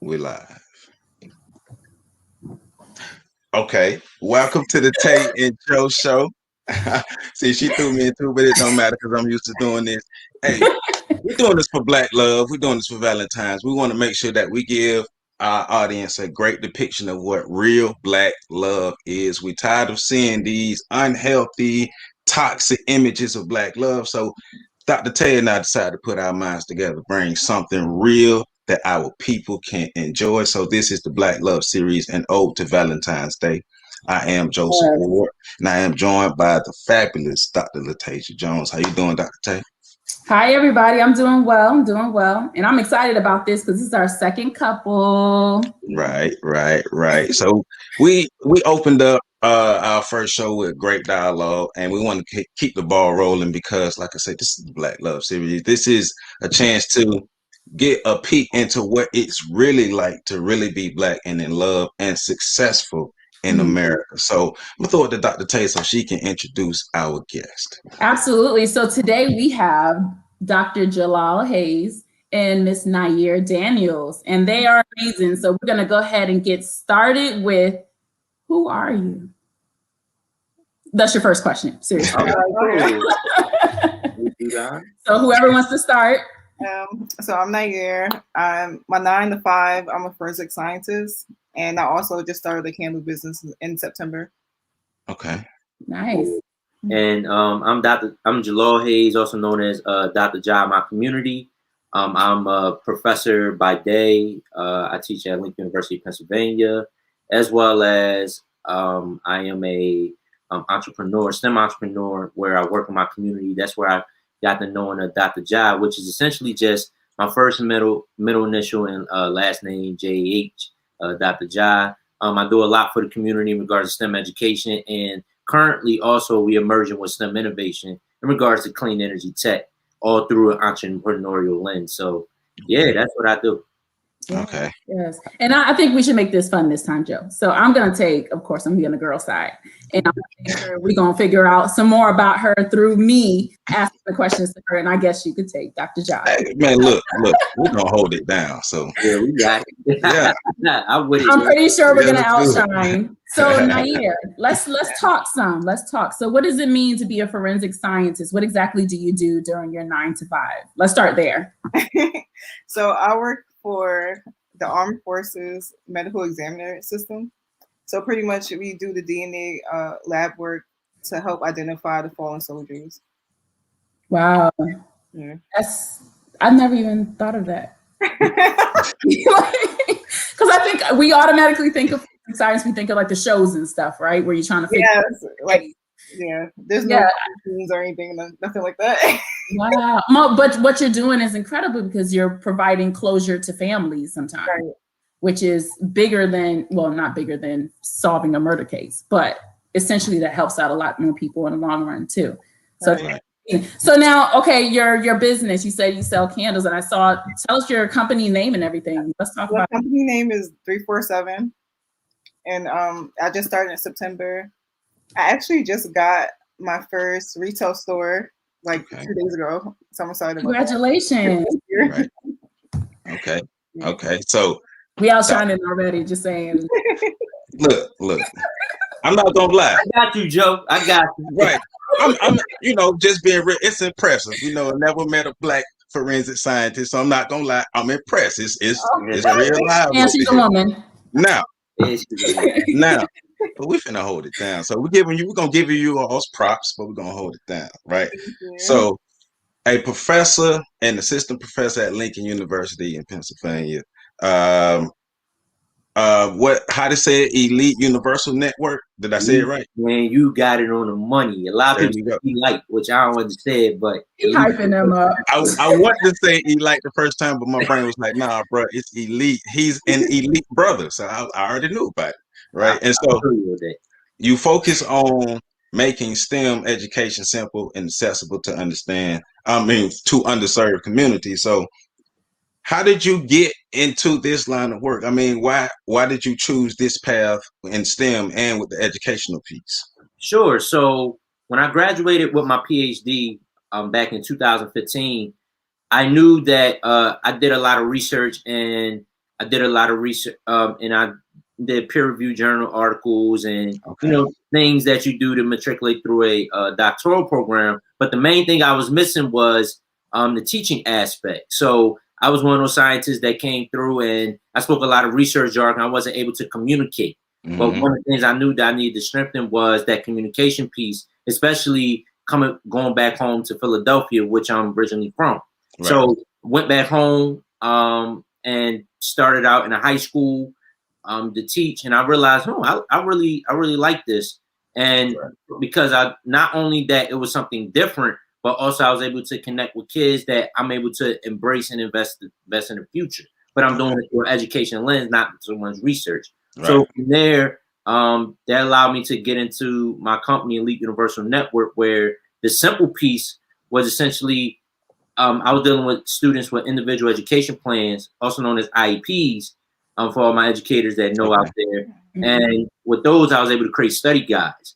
We're live. Okay. Welcome to the Tay and Joe show. See, she threw me into it, but it don't matter because I'm used to doing this. Hey, we're doing this for Black love. We're doing this for Valentines. We want to make sure that we give our audience a great depiction of what real Black love is. We're tired of seeing these unhealthy, toxic images of Black love. So Dr. Tay and I decided to put our minds together, bring something real that our people can enjoy. So this is the Black Love series, an ode to Valentine's Day. I am Joseph Ward, and I am joined by the fabulous Dr. Latasia Jones. How you doing, Dr. Tay? Hi, everybody. I'm doing well. And I'm excited about this because this is our second couple. Right. So we opened up our first show with great dialogue, and we want to keep the ball rolling because, like I said, this is the Black Love series. This is a chance to get a peek into what it's really like to really be Black and in love and successful in America. So I'm gonna throw it to Dr. Tay so she can introduce our guest. Absolutely. So today we have Dr. Jalaal Hayes and Miss Nyheir Daniels, and they are amazing. So we're gonna go ahead and get started with, who are you? That's your first question. Seriously. So whoever wants to start. So I'm Nyheir. I'm my 9 to 5. I'm a forensic scientist, and I also just started a candle business in September. Okay. Nice. And I'm Jalaal Hayes, also known as Dr. Ja in my community. I'm a professor by day. I teach at Lincoln University of Pennsylvania, as well as I am a entrepreneur, STEM entrepreneur, where I work in my community. That's where I got the knowing of Dr. Ja, which is essentially just my first middle initial and last name, JH, Dr. Ja. I do a lot for the community in regards to STEM education, and currently also we emerging with STEM innovation in regards to clean energy tech, all through an entrepreneurial lens. So yeah, that's what I do. Okay. Yes. And I think we should make this fun this time, Joe. So I'm going to take, of course, I'm being the girl side. And we're going to figure out some more about her through me asking the questions to her. And I guess you could take Dr. Ja. Hey, man, look, we're going to hold it down. So yeah, we got it. Yeah. I'm with it. I'm pretty sure we're going to Let's do it. outshine. So Nyheir, let's talk some. Let's talk. So what does it mean to be a forensic scientist? What exactly do you do during your 9 to 5? Let's start there. So I work for the Armed Forces Medical Examiner System. So pretty much we do the DNA lab work to help identify the fallen soldiers. Wow. Yeah. I've never even thought of that. Because I think we automatically think of science, we think of like the shows and stuff, right? Where you're trying to figure there's no cartoons or anything, nothing like that. Wow. But what you're doing is incredible because you're providing closure to families sometimes, right, which is bigger than, well, not bigger than solving a murder case, but essentially that helps out a lot more people in the long run too. So, Right. So now, okay, your business, you said you sell candles, and I saw, tell us your company name and everything. Let's talk about it. The company name is 347, and I just started in September. I actually just got my first retail store like 2 days ago. So I'm excited. Congratulations. Right. Okay. So we outshining already, just saying. Look. I'm not gonna lie. I got you, Joe. I got you. Right. I'm just being real. It's impressive. I never met a Black forensic scientist, so I'm not gonna lie. I'm impressed. It's real live. And she's a woman. Now, but we're finna hold it down. So we're gonna give you all props, but we're gonna hold it down, right? Yeah. So a professor and assistant professor at Lincoln University in Pennsylvania. How to say it? Elite Universal Network? Did I say it right? Man, you got it on the money. A lot of people Elite, which I don't understand, but he's hyping them up. I wanted to say Elite the first time, but my brain was like, nah, bro, it's Elite. He's an elite brother, so I already knew about it, right? And so you focus on making STEM education simple and accessible to understand. To underserved communities. So how did you get into this line of work? I mean, why did you choose this path in STEM and with the educational piece? Sure. So when I graduated with my PhD back in 2015, I knew that I did a lot of research and I did a lot of research, and I did peer-reviewed journal articles and things that you do to matriculate through a doctoral program. But the main thing I was missing was the teaching aspect. So I was one of those scientists that came through, and I spoke a lot of research jargon. I wasn't able to communicate. But one of the things I knew that I needed to strengthen was that communication piece, especially going back home to Philadelphia, which I'm originally from. Right. So went back home and started out in a high school to teach, and I realized, I really like this, and because I not only that it was something different, but also I was able to connect with kids that I'm able to embrace and invest in the future. But I'm doing it through an education lens, not someone's research. Right. So from there, that allowed me to get into my company, Elite Universal Network, where the simple piece was essentially I was dealing with students with individual education plans, also known as IEPs, for all my educators that know out there. And with those, I was able to create study guides.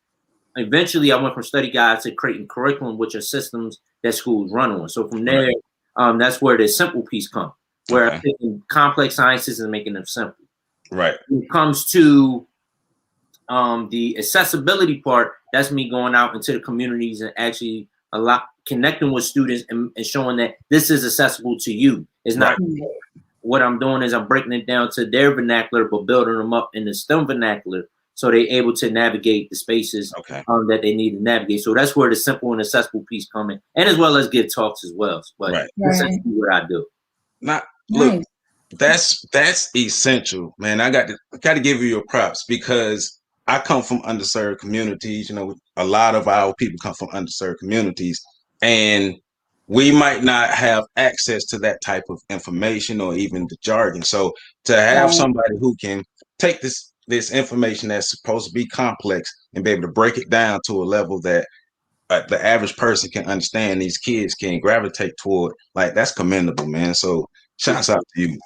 Eventually, I went from study guides to creating curriculum, which are systems that schools run on. So from there, that's where the simple piece comes, where I'm taking complex sciences and making them simple. Right. When it comes to the accessibility part, that's me going out into the communities and actually connecting with students and showing that this is accessible to you. It's not what I'm doing is I'm breaking it down to their vernacular, but building them up in the STEM vernacular so they're able to navigate the spaces that they need to navigate. So that's where the simple and accessible piece come in, and as well as give talks as well. But that's what I do. Look, that's essential, man. I got to give you your props because I come from underserved communities. You know, a lot of our people come from underserved communities, and we might not have access to that type of information or even the jargon. So to have somebody who can take this information that's supposed to be complex and be able to break it down to a level that the average person can understand, these kids can gravitate toward, like, that's commendable, man. So shouts out to you.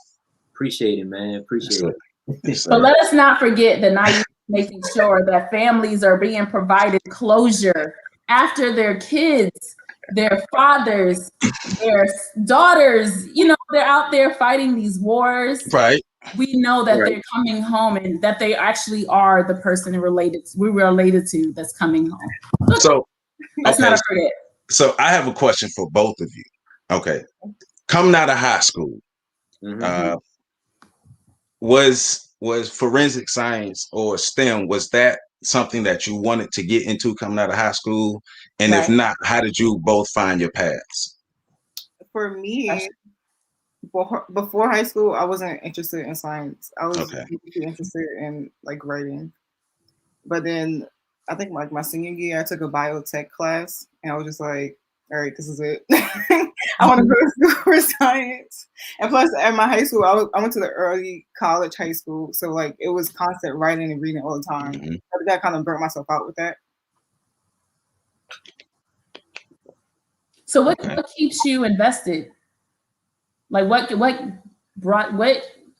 Appreciate it, man. Appreciate it. But let us not forget that Nyheir making sure that families are being provided closure after their kids, their fathers, their daughters, they're out there fighting these wars. Right. We know that they're coming home and that they actually are the person we're related to that's coming home. So let's not forget. So I have a question for both of you. Okay. Coming out of high school, was forensic science or STEM, was that something that you wanted to get into coming out of high school? And if not, how did you both find your paths? For me, before high school, I wasn't interested in science. I was interested in like writing. But then I think like my senior year, I took a biotech class and I was just like, all right, this is it. I want to go to school for science. And plus at my high school, I went to the early college high school. So like it was constant writing and reading all the time. I think I kind of burnt myself out with that. So what keeps you invested? Like what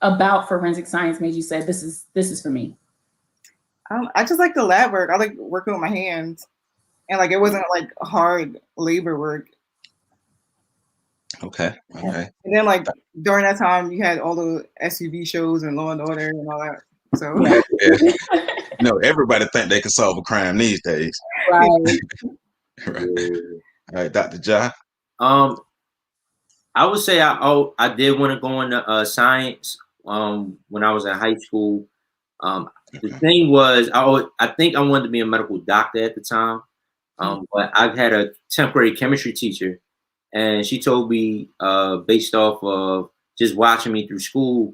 about forensic science made you say this is for me? I just like the lab work. I like working with my hands, and like it wasn't like hard labor work. Okay. And then like during that time, you had all the SUV shows and Law and Order and all that. So everybody think they can solve a crime these days. Right. Right. All right, Dr. Ja. I would say I did want to go into science when I was in high school. The thing was, I think I wanted to be a medical doctor at the time, but I had a temporary chemistry teacher, and she told me, based off of just watching me through school,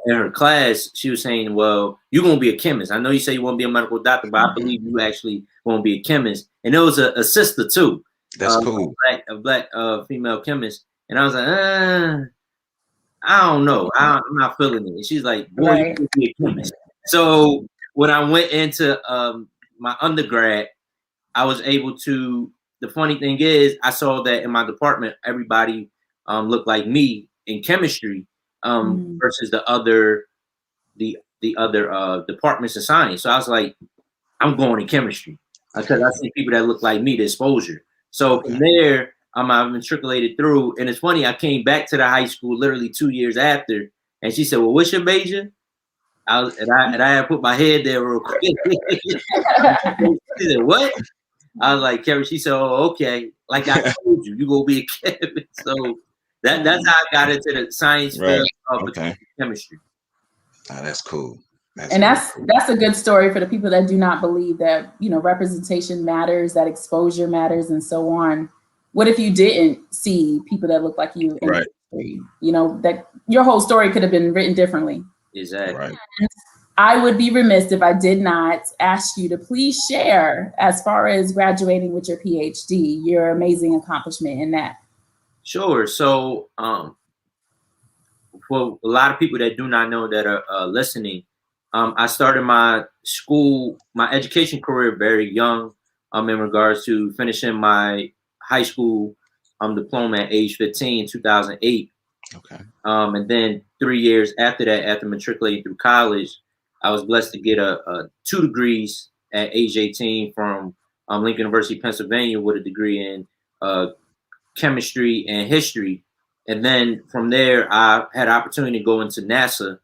in her class, she was saying, well, you're going to be a chemist. I know you say you want to be a medical doctor, but I believe you actually want to be a chemist. And there was a sister too. That's cool. A black female chemist. And I was like, I don't know. I'm not feeling it. And she's like, boy, you can be a chemist. So when I went into my undergrad, I was able to, the funny thing is, I saw that in my department, everybody looked like me in chemistry versus the other departments of science. So I was like, I'm going to chemistry because I see people that look like me, the exposure. So from there, I've matriculated through. And it's funny, I came back to the high school literally 2 years after, And she said, well, what's your major? I had put my head there real quick. She said, what? I was like, Kevin. She said, oh, okay. Like I told you, you gonna be a Kevin. So that's how I got into the science field of chemistry. Oh, that's cool. That's a good story for the people that do not believe that, you know, representation matters, that exposure matters, and so on. What if you didn't see people that look like you in history? You know, that your whole story could have been written differently. Exactly. Right. I would be remiss if I did not ask you to please share, as far as graduating with your PhD, your amazing accomplishment in that. Sure. So, for a lot of people that do not know that are listening, I started my education career very young, in regards to finishing my high school diploma at age 15, 2008. Okay. And then 3 years after that, after matriculating through college, I was blessed to get a 2 degrees at age 18 from Lincoln University, Pennsylvania, with a degree in chemistry and history. And then from there, I had an opportunity to go into NASA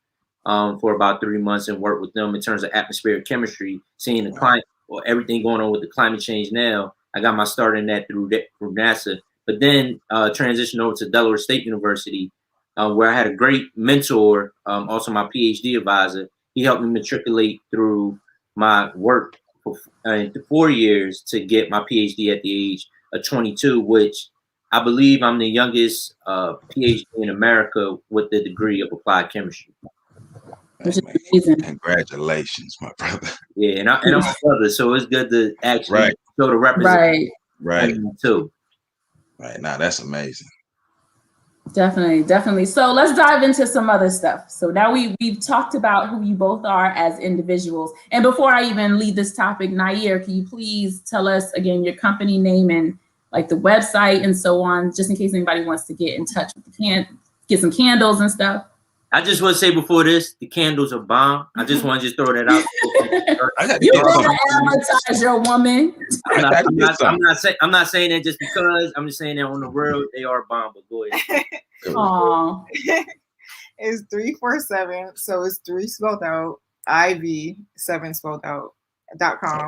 for about 3 months and work with them in terms of atmospheric chemistry, seeing the climate, or everything going on with the climate change now. I got my start in that through NASA, but then transitioned over to Delaware State University, where I had a great mentor, also my PhD advisor. He helped me matriculate through my work for 4 years to get my PhD at the age of 22, which I believe I'm the youngest PhD in America with the degree of applied chemistry. Which is amazing. Congratulations, my brother. Yeah, and I'm a brother, so it's good to actually show the representation. Right. Too. Right. Now that's amazing. Definitely. So let's dive into some other stuff. So now we've talked about who you both are as individuals. And before I even lead this topic, Nyheir, can you please tell us again your company name and like the website and so on, just in case anybody wants to get in touch with get some candles and stuff? I just want to say before this, the candles are bomb. I just want to just throw that out. You want to advertise your woman? I'm not saying that just because. I'm just saying that on the world they are bomb. But go ahead. Aww. It's 347. So it's 3 spelled out, IV 7 spelled out .com.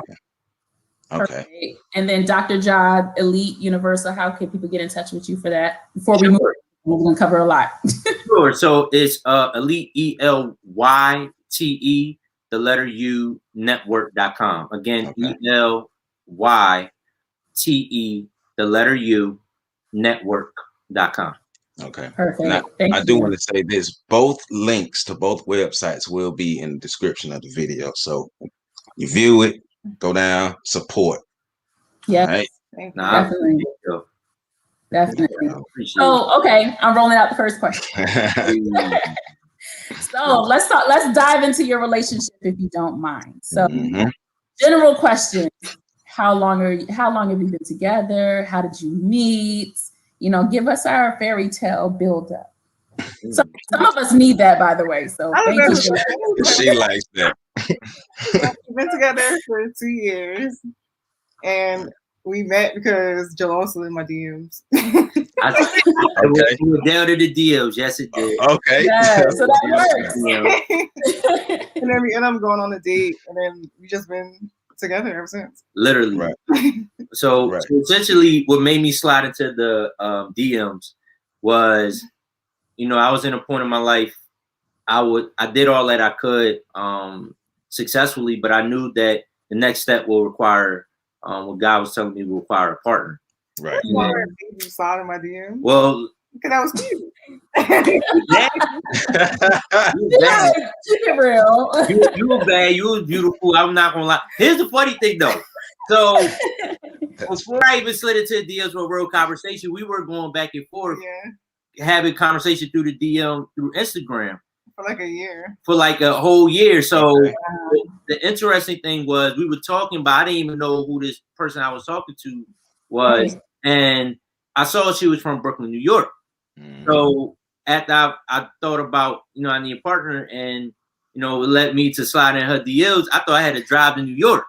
Okay. And then Dr. Ja, Elite Universal. How can people get in touch with you for that? Before we move, we're going to cover a lot. Sure. So it's Elite ELYTE, the letter U, network.com. Again, ELYTE, the letter U, network.com. Okay. Perfect. I do want to say this. Both links to both websites will be in the description of the video. So you view it, go down, support. Yeah. Right? Definitely. So, okay, I'm rolling out the first question. So let's dive into your relationship if you don't mind. So general question, how long have you been together? How did you meet? You know, give us our fairy tale build up. Some of us need that, by the way. So thank you for that. She likes that. We've been together for 2 years, and we met because Jalaal was in my DMs. It went down to the DMs. Yes, it did. Okay. Yeah, so that works. And then we end up going on a date, and then we just been together ever since. Literally. Right. So essentially, what made me slide into the DMs was, you know, I was in a point in my life. I did all that I could successfully, but I knew that the next step will require what God was telling me will require a partner. Right. You saw in my DM. Well, because that was cute. Keep it real. You were bad. You was beautiful. I'm not gonna lie. Here's the funny thing, though. So before I even slid into the DMs with a real conversation, we were going back and forth, having conversation through the DM through Instagram for like a year. For like a whole year. So the interesting thing was we were talking, but I didn't even know who this person I was talking to was, and I saw she was from Brooklyn, New York. So after I thought about, you know, I need a partner, and you know, it led me to slide in her DMs. I thought I had to drive to New York.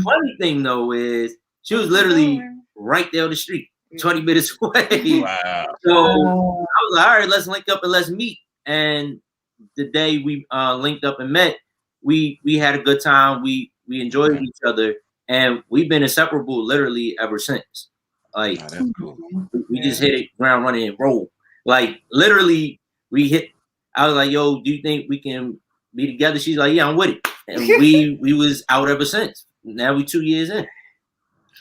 Funny thing though is she was literally right down the street, 20 minutes away. Wow. So I was like, all right, let's link up and let's meet. and the day we linked up and met, we had a good time. We enjoyed each other, and we've been inseparable literally ever since. Like, that's cool. we just hit it ground running and roll. Like, literally, we hit. I was like, "Yo, do you think we can be together?" She's like, "Yeah, I'm with it." And we was out ever since. Now we 2 years in.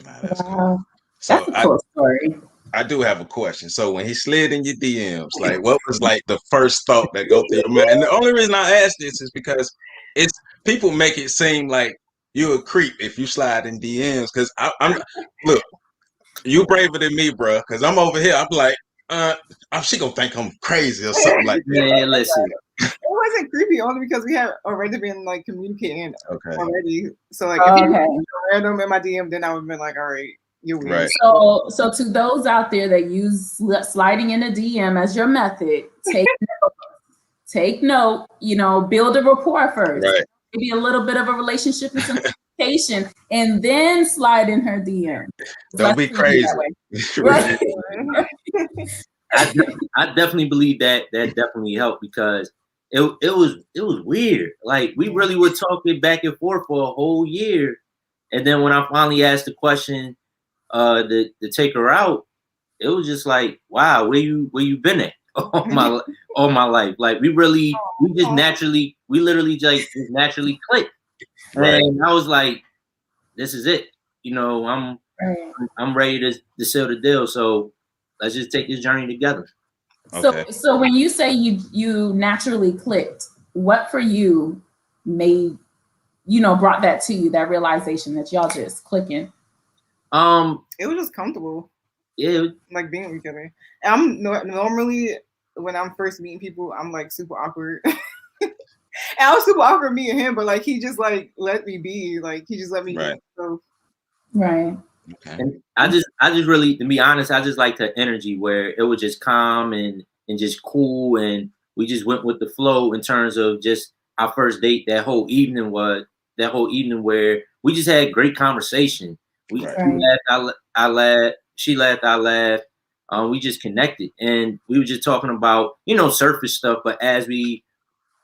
That's cool. Wow. So That's a cool story. I do have a question. So when he slid in your DMs, like what was like the first thought that go through your mind? And the only reason I ask this is because it's people make it seem like you're a creep if you slide in DMs. Because I'm look, you braver than me, bro. Because I'm over here. I'm like, she gonna think I'm crazy or something like that. Yeah, listen. It wasn't creepy only because we had already been like communicating already. So like if you were random in my DM, then I would have been like, all right, you're weird. Right. So to those out there that use sliding in a DM as your method, take note, you know, build a rapport first. Right. Maybe a little bit of a relationship and some communication, and then slide in her DM. Don't be crazy. Right. I definitely believe that definitely helped because it was weird. Like we really were talking back and forth for a whole year, and then when I finally asked the question to take her out, it was just like, wow, where you been at all my life? Like we literally just naturally clicked, and I was like, this is it. You know, I'm ready to seal the deal. So let's just take this journey together. So when you say you naturally clicked, what for you made, you know, brought that to you, that realization that y'all just clicking? It was just comfortable. Yeah. Like being with each other. I'm normally when I'm first meeting people, I'm like super awkward. And I was super awkward meeting him, but like he just like let me be. Like he just let me be. So. Right. Okay. And I just really, to be honest, I just like the energy where it was just calm and just cool, and we just went with the flow in terms of just our first date. That whole evening where we just had great conversation. We laughed, I laughed, she laughed, I laughed. We just connected, and we were just talking about, you know, surface stuff. But as we,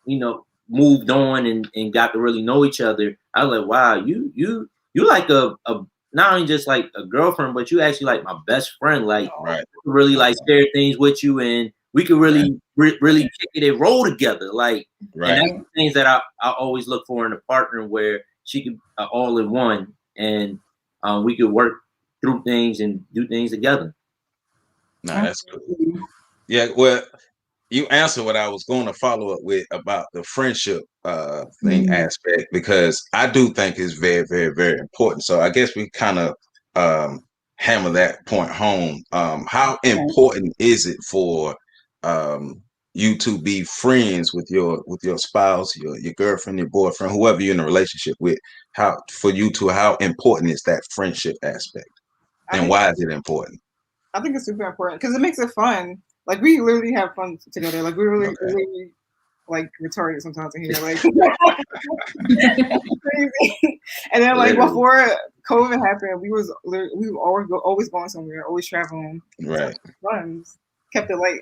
you know, moved on and got to really know each other, I was like, wow, you like a not only just like a girlfriend, but you actually like my best friend. Like really like share things with you, and we could really really kick it and roll together. Like, and that's the things that I always look for in a partner, where she could all in one, and we could work through things and do things together. Nah, that's cool. Yeah, well, you answered what I was going to follow up with about the friendship thing aspect, because I do think it's very, very, very important. So I guess we kind of hammer that point home. How important is it for you to be friends with your spouse, your girlfriend, your boyfriend, whoever you're in a relationship with? How important is that friendship aspect, and why is it important? I think it's super important because it makes it fun. Like we literally have fun together. Like we really like retarded sometimes in here. Like crazy. And then like before COVID happened, we were always going somewhere, always traveling. Right. Fun. Kept it light.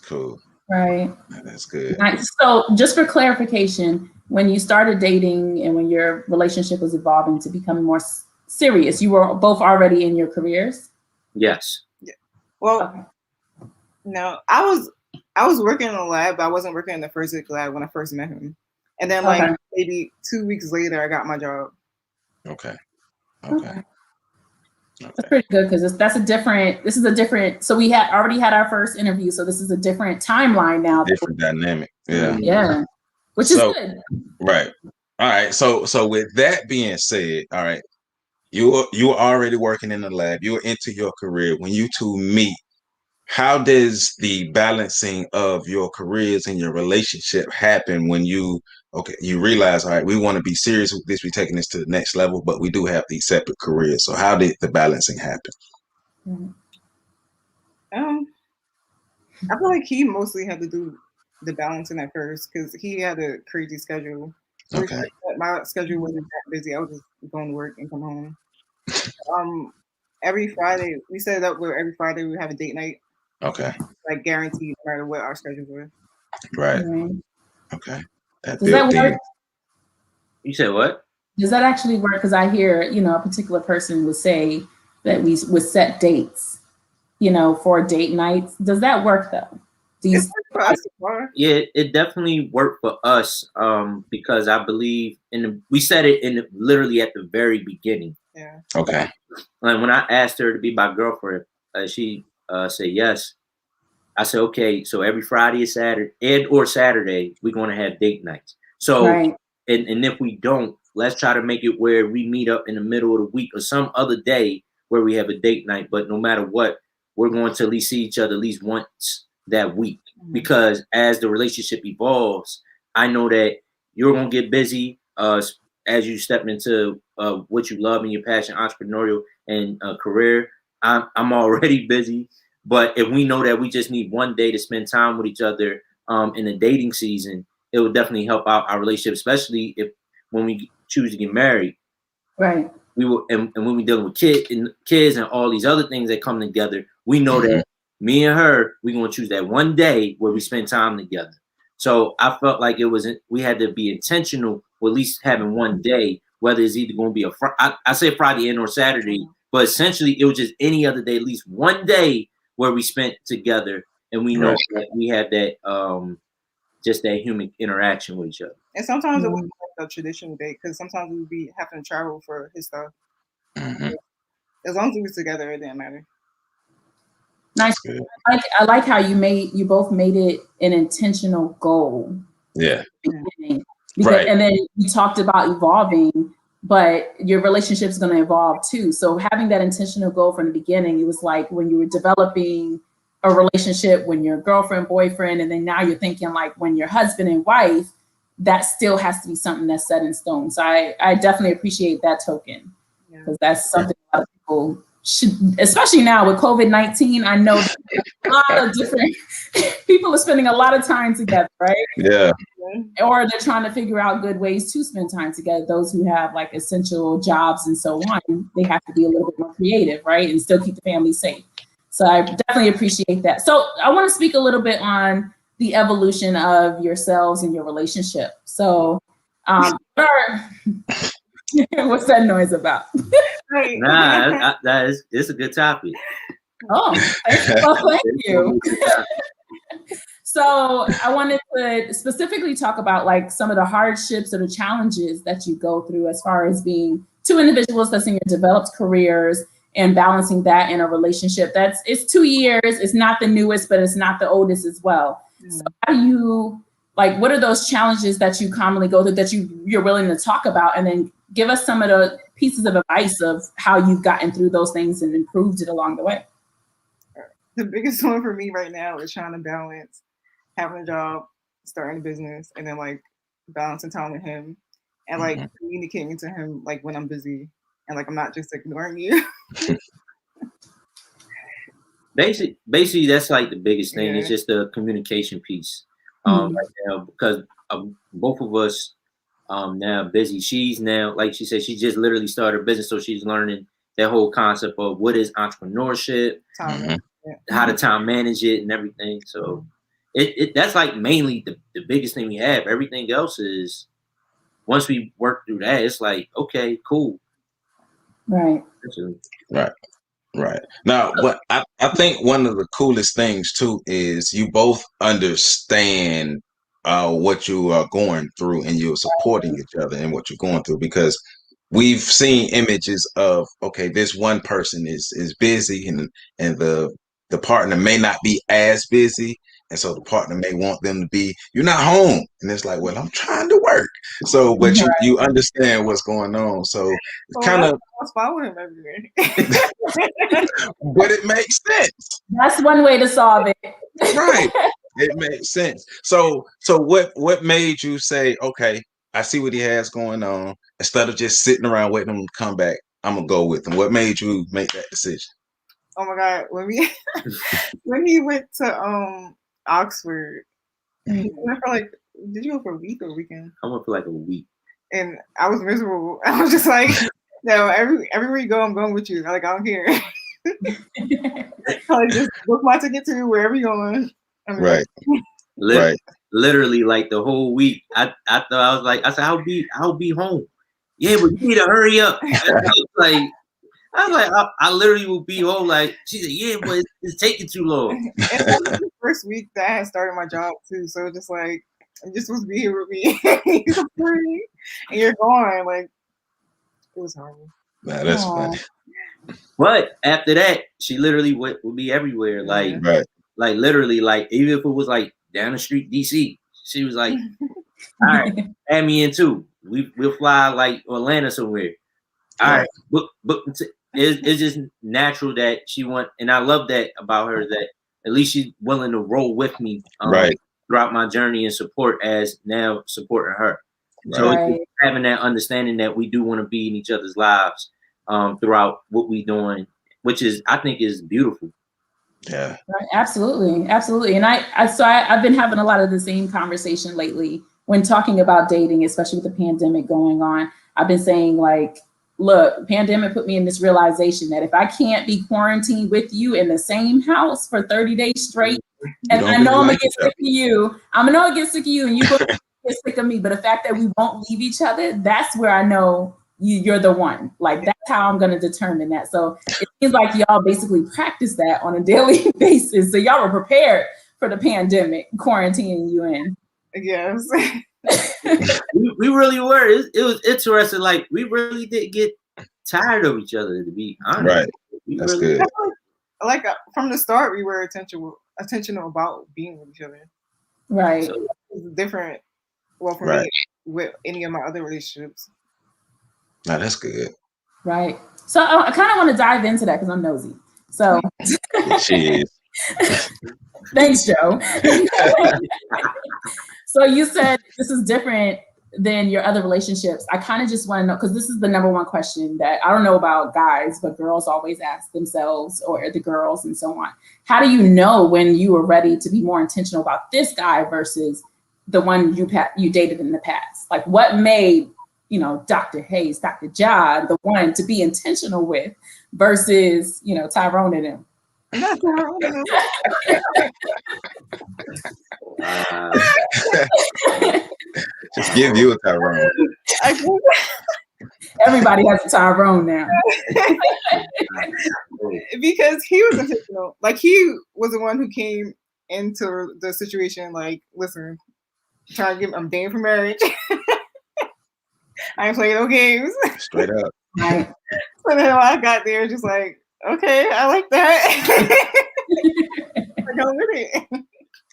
Cool. Right. That's good. So just for clarification, when you started dating and when your relationship was evolving to become more serious, you were both already in your careers? Yes. Yeah. Well, no, I was working in a lab, but I wasn't working in the forensic lab when I first met him. And then like maybe 2 weeks later, I got my job. Okay. That's pretty good because this is a different, so we had already had our first interview. So this is a different timeline now. Different dynamic. Yeah. Yeah. Which is good. Right. All right. So with that being said, all right, you were already working in the lab. You were into your career. When you two meet, how does the balancing of your careers and your relationship happen when you realize, all right, we want to be serious with this, we're taking this to the next level, but we do have these separate careers. So how did the balancing happen? I feel like he mostly had to do the balancing at first because he had a crazy schedule. Okay. My schedule wasn't that busy. I was just going to work and come home. Every Friday, we set it up where every Friday we have a date night. Okay. Like guaranteed, no matter what our schedules were. Right. Right. Okay. That Does that built work? in. You said what? Does that actually work? Because I hear, a particular person would say that we would set dates, for date nights. Does that work though? It's for us so far. Yeah, it definitely worked for us because I believe we said it literally at the very beginning. Yeah. Okay. And when I asked her to be my girlfriend, she said yes. I said, okay, so every Friday or Saturday, we're going to have date nights. So, Right. and if we don't, let's try to make it where we meet up in the middle of the week or some other day where we have a date night. But no matter what, we're going to at least see each other at least once that week. Mm-hmm. Because as the relationship evolves, I know that you're going to get busy as you step into what you love and your passion, entrepreneurial and career. I'm already busy. But if we know that we just need one day to spend time with each other in the dating season, it would definitely help out our relationship, especially when we choose to get married. Right. We will, and when we're dealing with kids and all these other things that come together, we know that me and her, we're gonna choose that one day where we spend time together. So I felt like we had to be intentional with at least having one day, whether it's either going to be I say Friday or Saturday, but essentially it was just any other day, at least one day where we spent together, and we know that we had that just that human interaction with each other. And sometimes it wasn't like a traditional date because sometimes we would be having to travel for his stuff. Mm-hmm. As long as we were together, it didn't matter. Nice. I like how you both made it an intentional goal. Yeah. Because, and then you talked about evolving, but your relationship is going to evolve too. So having that intentional goal from the beginning, it was like when you were developing a relationship, when you're girlfriend, boyfriend, and then now you're thinking like when you're husband and wife, that still has to be something that's set in stone. So I definitely appreciate that token because that's something a lot of people should, especially now with COVID-19. I know a lot of different people are spending a lot of time together, right? Yeah. Or they're trying to figure out good ways to spend time together. Those who have like essential jobs and so on, they have to be a little bit more creative, right? And still keep the family safe. So I definitely appreciate that. So I want to speak a little bit on the evolution of yourselves and your relationship. So what's that noise about? Nah, it's a good topic. Oh, thank you. So I wanted to specifically talk about like some of the hardships or the challenges that you go through as far as being two individuals that's in your developed careers and balancing that in a relationship. It's 2 years. It's not the newest, but it's not the oldest as well. So how do you, like, what are those challenges that you commonly go through that you're willing to talk about? And then give us some of the pieces of advice of how you've gotten through those things and improved it along the way. The biggest one for me right now is trying to balance having a job, starting a business, and then like balancing time with him and like communicating to him like when I'm busy and like I'm not just ignoring you. Basically, that's like the biggest thing. It's just the communication piece right now because both of us now busy. She's now, like she said, she just literally started a business, so she's learning that whole concept of what is entrepreneurship, how to time manage it, and everything. So that's like mainly the biggest thing we have. Everything else is once we work through that, it's like okay, cool. Right. Right. Now, what I think one of the coolest things too is you both understand what you are going through and you're supporting each other in what you're going through, because we've seen images of, okay, this one person is busy and the partner may not be as busy. And so the partner may want them to be, you're not home. And it's like, well, I'm trying to work. So, but you understand what's going on. So it's kind of. I was following him everywhere. But it makes sense. That's one way to solve it. Right. It makes sense. So what made you say, okay, I see what he has going on. Instead of just sitting around waiting for him to come back, I'm gonna go with him. What made you make that decision? Oh my God. When he went to Oxford, he went for like, did you go for a week or a weekend? I went for like a week. And I was miserable. I was just like, no, everywhere you go, I'm going with you. Like, I don't care. Like, just book my ticket to wherever you're going. Right. Right. literally like the whole week. I thought I was like, I said, I'll be home. Yeah, but you need to hurry up. I was like, I literally will be home. Like, she said, yeah, but it's taking too long. And that was the first week that I had started my job too. So just like, I'm just supposed to be here with me. And you're gone. Like, it was horrible. Nah, that's funny. But after that, she literally would be everywhere. Like, right. Like literally, like even if it was like down the street, DC, she was like, all right, add me in too. We'll fly like Atlanta somewhere. All right, but it's just natural that she and I love that about her, that at least she's willing to roll with me throughout my journey and support as now supporting her. Right. So it's having that understanding that we do want to be in each other's lives throughout what we doing, which is I think is beautiful. Yeah, right, absolutely. And I've been having a lot of the same conversation lately when talking about dating, especially with the pandemic going on. I've been saying like, look, the pandemic put me in this realization that if I can't be quarantined with you in the same house for 30 days straight, and I know I'm gonna get sick of you, and you're gonna get sick of me. But the fact that we won't leave each other, that's where I know you're the one. Like, that's how I'm going to determine that. So it seems like y'all basically practice that on a daily basis. So y'all were prepared for the pandemic, quarantining you in. Yes. we really were. It was interesting. Like, we really did get tired of each other, to be honest. Right. That's good. Like from the start, we were intentional about being with each other. Right. So it was different. Well, for me, with any of my other relationships. No, that's good. Right. So I kind of want to dive into that because I'm nosy. So she is. Thanks, Joe. So you said this is different than your other relationships. I kind of just want to know, because this is the number one question that I don't know about guys, but girls always ask themselves, or the girls and so on. How do you know when you were ready to be more intentional about this guy versus the one you dated in the past? Like, what made Dr. Hayes, Dr. Ja, the one to be intentional with versus, Tyrone and him? Just give you a Tyrone. Everybody has a Tyrone now. Because he was intentional. Like, he was the one who came into the situation like, listen, I'm dating for marriage. I ain't playing no games. Straight up. Right. So then when I got there, just like, okay, I like that. I go with it.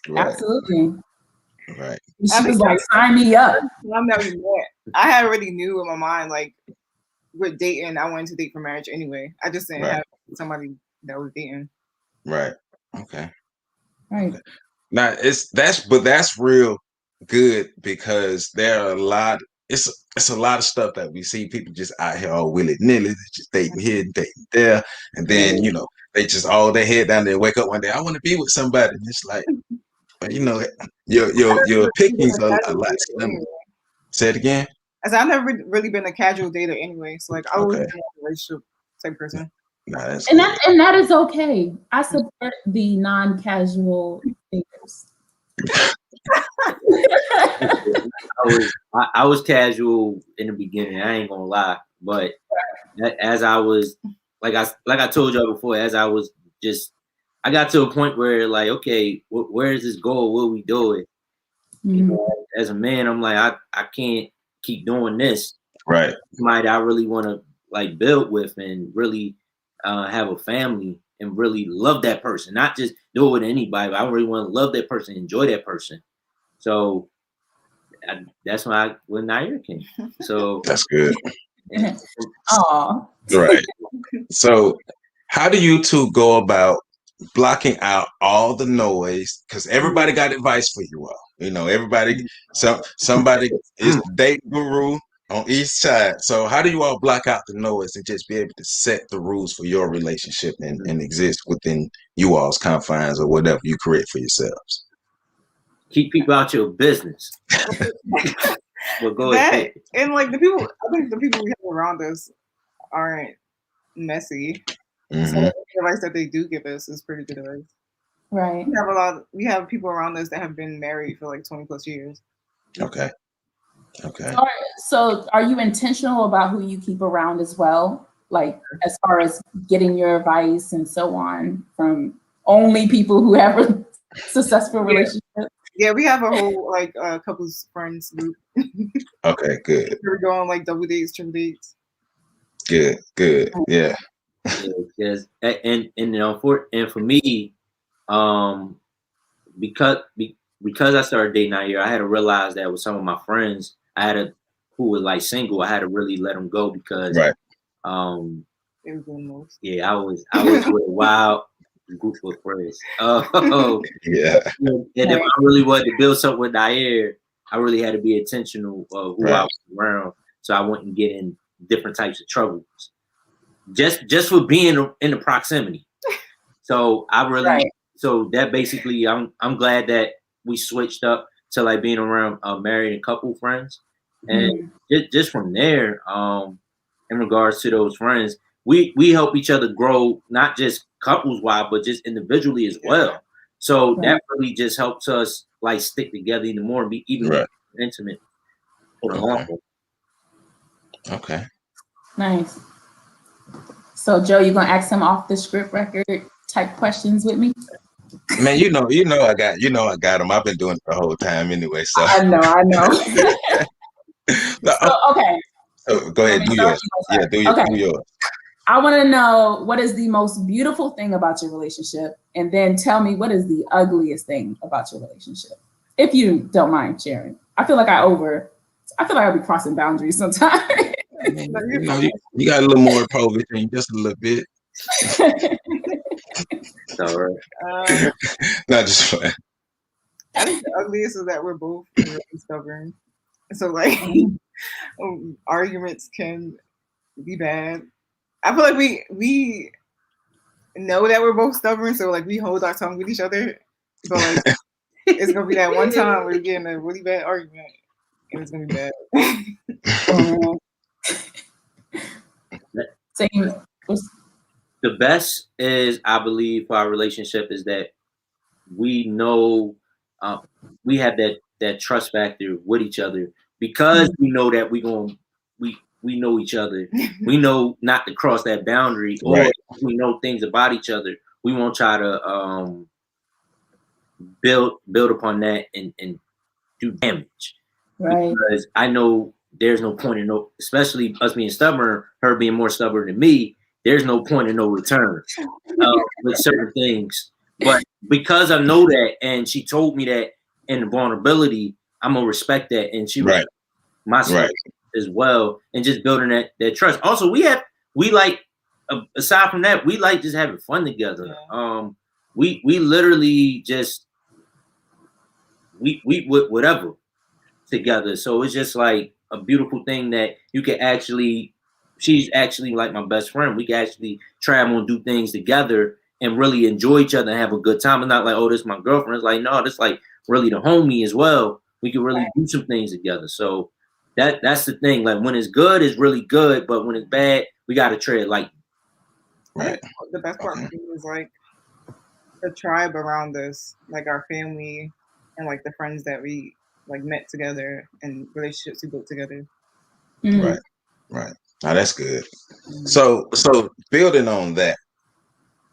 Right. Absolutely. Right. She was like, sign me up. I already knew in my mind, like, with dating, I wanted to date for marriage anyway. I just didn't have somebody that was dating. Right. Okay. Right. Now that's real good, because there are a lot. It's a lot of stuff that we see people just out here all willy-nilly, just dating here, dating there, and then they just all their head down there, wake up one day, I want to be with somebody, and it's like, but your pickings are a lot slimmer. Say it again. As I've never really been a casual dater anyway, so like I was a relationship type person. Nah, and that is okay. I support the non-casual daters. I was casual in the beginning. I ain't gonna lie, but as I was, like I told y'all before, as I was I got to a point where like, okay, where is this goal? What are we doing? Mm-hmm. As a man, I'm like, I can't keep doing this. Right. Somebody I really want to like build with and really have a family and really love that person, not just do it with anybody. But I really want to love that person, enjoy that person. So that's why when Nyheir came. So that's good. Oh. Right. So how do you two go about blocking out all the noise? Because everybody got advice for you all. Everybody, somebody is the dating guru on each side. So how do you all block out the noise and just be able to set the rules for your relationship and exist within you all's confines or whatever you create for yourselves? Keep people out your business. Well, go ahead. And like I think the people we have around us aren't messy. Mm-hmm. So the advice that they do give us is pretty good advice. Right. We have people around us that have been married for like 20 plus years. Okay. Okay. So are you intentional about who you keep around as well? Like as far as getting your advice and so on from only people who have a successful relationship? Yeah, we have a whole like couples friends group. Okay, good. We're going like double dates, triple dates. Good, good. Yeah. Yes. And for me, because I started dating Nyheir, I had to realize that with some of my friends, who was like single, I had to really let them go because Right. They were doing most. yeah, I was with a wild group of friends. Yeah. And if I really wanted to build something with Nyheir, I really had to be intentional of who I was around, so I wouldn't get in different types of troubles. Just for being in the proximity. So I really, so that basically, I'm glad that we switched up to like being around married and couple friends, and just from there, in regards to those friends, we help each other grow, not just couples wise, but just individually as well. So that really just helps us like stick together even more and be even more intimate for the long run. Okay. Nice. So Joe, you gonna ask some off the script record type questions with me? Man, I got them. I've been doing it the whole time anyway. So I know. So, okay. So go ahead, do yours. Yeah, do yours. I want to know what is the most beautiful thing about your relationship, and then tell me what is the ugliest thing about your relationship, if you don't mind sharing. I feel like I'll be crossing boundaries sometimes. You got a little more prohibition, just a little bit. All right. Not just fun. I think the ugliest is that we're both really stubborn. So like arguments can be bad. I feel like we know that we're both stubborn, so like we hold our tongue with each other. But like it's gonna be that one time where we get in a really bad argument and it's gonna be bad. The best is, I believe, for our relationship is that we know we have that trust factor with each other because we know that we know each other. We know not to cross that boundary, or we know things about each other. We won't try to build upon that and do damage. Right. Because I know there's no point in especially us being stubborn, her being more stubborn than me. There's no point in no return with certain things. But because I know that, and she told me that in vulnerability, I'm gonna respect that, and she respects my spirit as well, and just building that trust. Also, we like aside from that, we like just having fun together. We literally just we would whatever together. So it's just like a beautiful thing that you can actually. She's actually like my best friend. We can actually travel and do things together and really enjoy each other and have a good time. It's not like, oh, this is my girlfriend. It's like, no, this like really the homie as well. We can really do some things together. So that's the thing. Like when it's good, it's really good. But when it's bad, we got to tread light. Right. The best part for me is like the tribe around us, like our family and like the friends that we like met together and relationships we built together. Right. Now that's good. So building on that,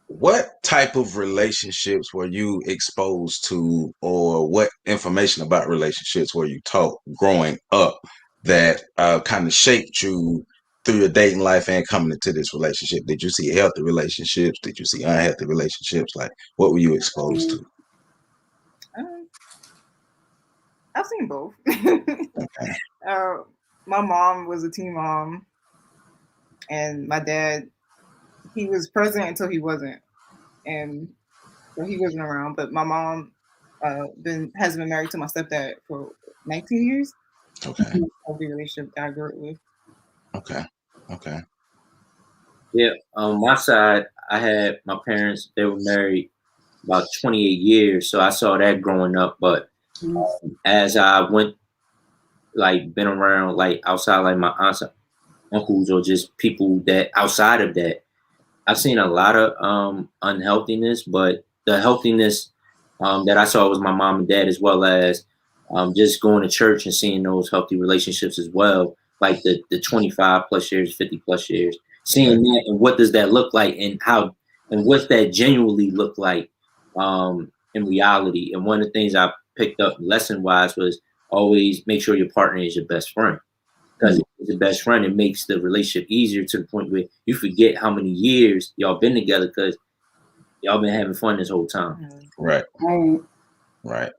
what type of relationships were you exposed to, or what information about relationships were you taught growing up that kind of shaped you through your dating life and coming into this relationship? Did you see healthy relationships? Did you see unhealthy relationships? Like, what were you exposed to? I've seen both. My mom was a teen mom, and my dad, he was present until he wasn't, and so he wasn't around. But my mom has been married to my stepdad for 19 years. Okay. Healthy relationship that I grew up with. Okay. Yeah, on my side, I had my parents. They were married about 28 years, so I saw that growing up. But as I went, like, been around, like, outside, like, my aunts, uncles, or just people that outside of that, I've seen a lot of unhealthiness, but the healthiness that I saw was my mom and dad, as well as just going to church and seeing those healthy relationships as well, like the 25 plus years, 50 plus years, seeing that and what does that look like and how and what's that genuinely look like in reality. And one of the things I picked up lesson wise was always make sure your partner is your best friend. Because if it's your best friend, it makes the relationship easier to the point where you forget how many years y'all been together because y'all been having fun this whole time. Right. Right. Right.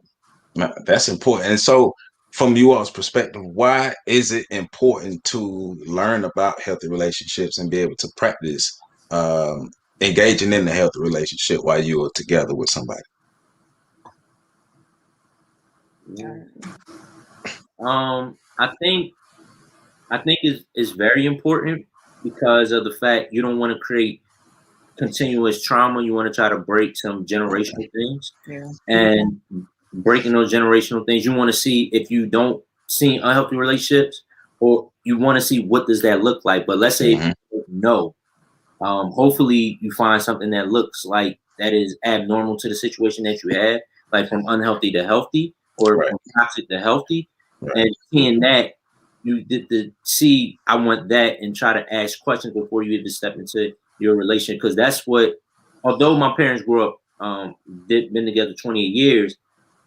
That's important. And so, from you all's perspective, why is it important to learn about healthy relationships and be able to practice engaging in the healthy relationship while you are together with somebody? I think it's very important because of the fact you don't want to create continuous trauma. You want to try to break some generational things. Yeah. And breaking those generational things, you want to see if you don't see unhealthy relationships, or you want to see what does that look like. But let's say if you don't know, hopefully you find something that looks like that is abnormal to the situation that you had, like from unhealthy to healthy, or from toxic to healthy. And seeing that, you did to see, I want that, and try to ask questions before you even step into your relationship. Because that's what, although my parents grew up, been together 28 years,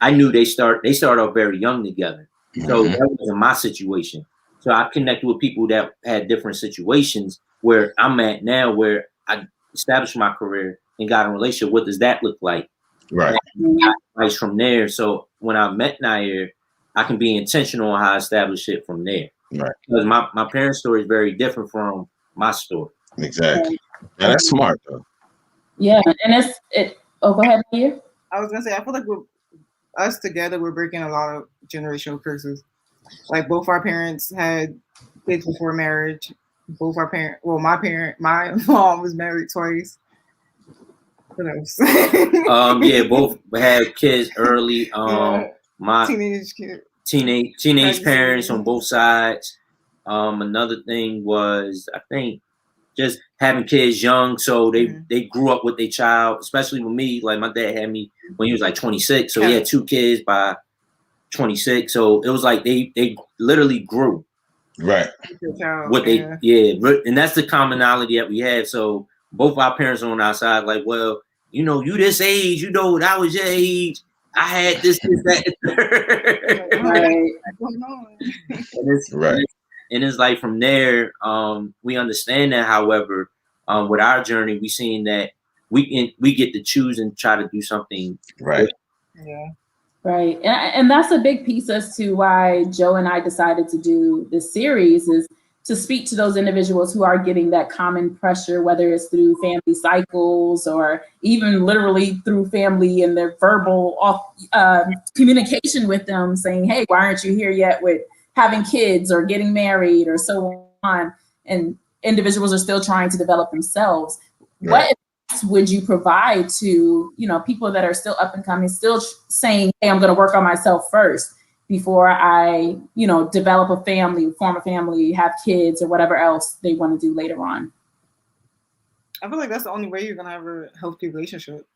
I knew they started off very young together. So that wasn't my situation. So I connected with people that had different situations where I'm at now, where I established my career and got in a relationship. What does that look like? Right. And I got advice from there. So when I met Nyheir, I can be intentional on how I establish it from there. Right. Because my parents' story is very different from my story. Exactly. Yeah, that's smart though. Yeah, and oh, go ahead, Nyheir. I was gonna say, I feel like us together, we're breaking a lot of generational curses. Like both our parents had kids before marriage. Both our parents, well, my mom was married twice. What else? Yeah, both had kids early. My teenage kid. Teenage parents on both sides. Another thing was, I think, just having kids young, so they grew up with their child. Especially with me, like my dad had me when he was like 26, so he had 2 kids by 26. So it was like they literally grew. Right. What they and that's the commonality that we have. So both our parents are on our side, like, well, you know, you this age, you know, that was your age. I had this, that. Right. And it's like from there, we understand that. However, with our journey, we seen that we get to choose and try to do something. Right. Yeah. Right. And that's a big piece as to why Joe and I decided to do this series, is to speak to those individuals who are getting that common pressure, whether it's through family cycles or even literally through family and their verbal communication with them saying, hey, why aren't you here yet with having kids or getting married or so on? And individuals are still trying to develop themselves. Right. What would you provide to, you know, people that are still up and coming, still saying, hey, I'm going to work on myself first before I, you know, develop a family, form a family, have kids, or whatever else they want to do later on? I feel like that's the only way you're going to have a healthy relationship.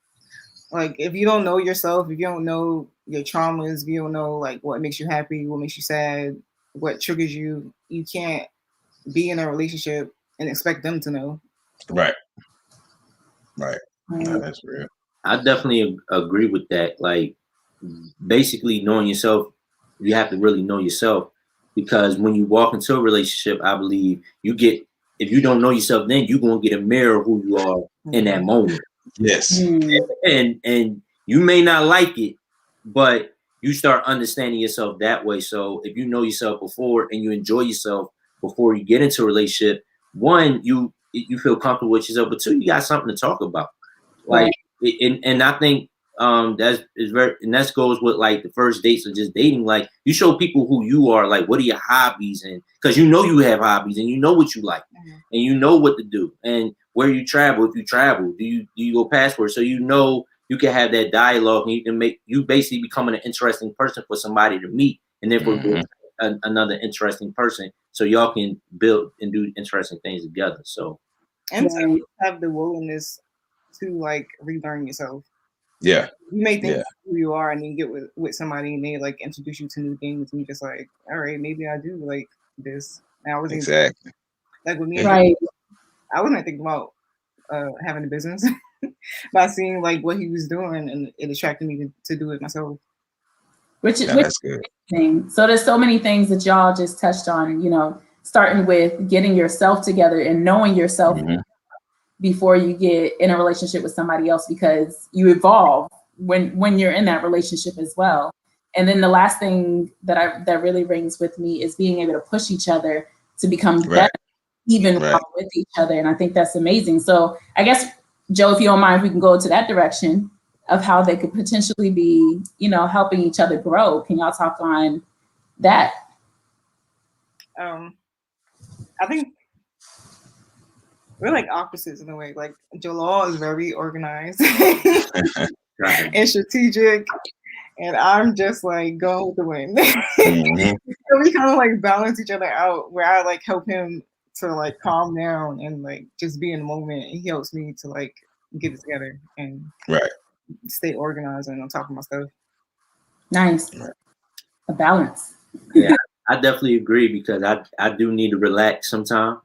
Like, if you don't know yourself, if you don't know your traumas, if you don't know, like, what makes you happy, what makes you sad, what triggers you, you can't be in a relationship and expect them to know. Right. Right. No, that's real. I definitely agree with that. Like, basically knowing yourself, you have to really know yourself, because when you walk into a relationship, I believe if you don't know yourself, then you're going to get a mirror of who you are in that moment. Yes. And you may not like it, but you start understanding yourself that way. So if you know yourself before and you enjoy yourself before you get into a relationship, one, you feel comfortable with yourself, but two, you got something to talk about. Like, and I think that goes with like the first dates or just dating. Like, you show people who you are, like, what are your hobbies, and because you know you have hobbies and you know what you like and you know what to do and where you travel. If you travel, do you go passport? So you know you can have that dialogue and you can you basically becoming an interesting person for somebody to meet, and therefore another interesting person, so y'all can build and do interesting things together. So and to have the willingness to like relearn yourself. Yeah. You may think who you are, and then you get with somebody, and they like introduce you to new things, and you just like, all right, maybe I do like this. And I wasn't Exactly. like with me, Right. I wasn't thinking about having a business by seeing like what he was doing, and it attracted me to do it myself. Which That's good. So there's so many things that y'all just touched on, you know, starting with getting yourself together and knowing yourself before you get in a relationship with somebody else, because you evolve when you're in that relationship as well. And then the last thing that really rings with me is being able to push each other to become better, even while with each other. And I think that's amazing. So I guess, Joe, if you don't mind, we can go to that direction of how they could potentially be, you know, helping each other grow. Can y'all talk on that? I think we're like opposites in a way. Like Jalaal is very organized and strategic, and I'm just like going with the wind. So we kind of like balance each other out, where I like help him to like calm down and like just be in the moment, and he helps me to like get it together and stay organized and on top of my stuff. Nice. A balance. Yeah, I definitely agree, because I do need to relax sometimes,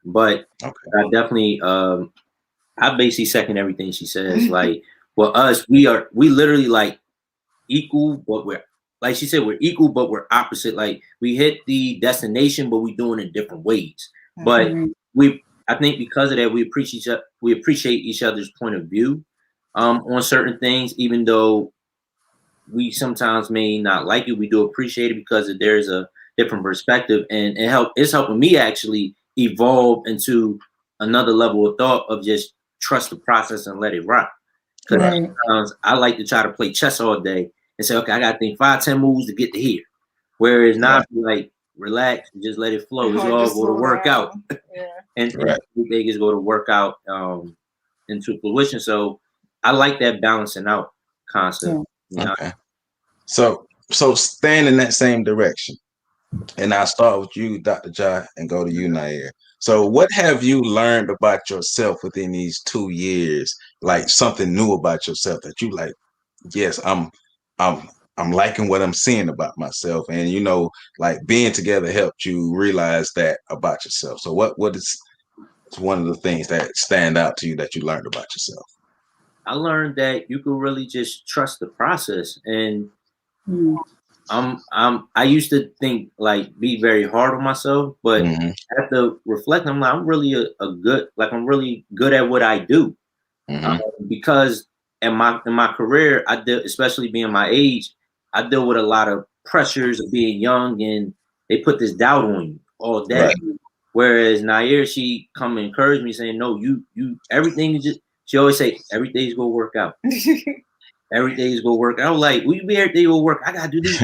but I definitely I basically second everything she says. Like, well, we literally like equal, but we're, like she said, we're equal, but we're opposite. Like, we hit the destination, but we do it in different ways. But I think because of that, we appreciate each other's point of view on certain things, even though we sometimes may not like it. We do appreciate it because there's a different perspective, and it's helping me actually evolve into another level of thought of just trust the process and let it rock. Because sometimes I like to try to play chess all day and say, okay, I got to think 5-10 moves to get to here. Whereas now, like, relax and just let it flow. It's all going to work out. And everything is going to work out into fruition. So I like that balancing out concept. Okay. So staying in that same direction, and I'll start with you, Dr. Ja, and go to you, Nyheir. So what have you learned about yourself within these 2 years? Like something new about yourself that you like, yes, I'm liking what I'm seeing about myself. And, you know, like being together helped you realize that about yourself. So what is one of the things that stand out to you that you learned about yourself? I learned that you can really just trust the process. And I used to think like be very hard on myself, but after reflecting, I'm like, I'm really I'm really good at what I do. Because in my career, I did, especially being my age, I deal with a lot of pressures of being young, and they put this doubt on you all day. Whereas Nyheir, she come and encourage me, saying, no, you everything is just, she always say, every day's gonna work out. Every day's gonna work out. I was like, will you be every day will work? I gotta do this.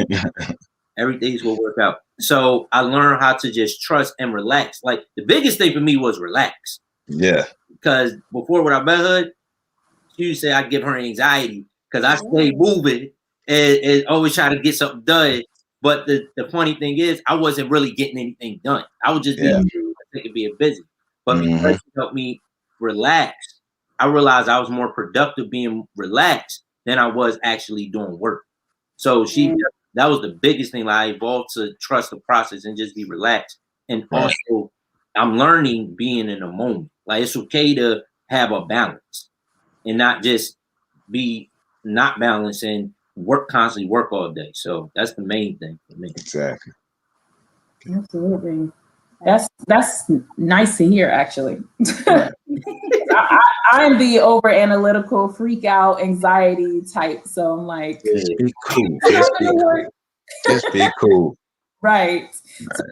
Every day's gonna work out. So I learned how to just trust and relax. Like, the biggest thing for me was relax. Yeah. Because before, when I met her, she used to say I give her anxiety because I stay moving and always try to get something done. But the funny thing is, I wasn't really getting anything done. I would just being busy. But because she helped me relax, I realized I was more productive being relaxed than I was actually doing work. So that was the biggest thing. Like, I evolved to trust the process and just be relaxed. And also, I'm learning being in the moment. Like, it's okay to have a balance and not just be not balanced and constantly work all day. So that's the main thing for me. Exactly. Absolutely. That's nice to hear, actually. I'm the over analytical, freak out, anxiety type. So I'm like, just be cool. Just be cool. Right. So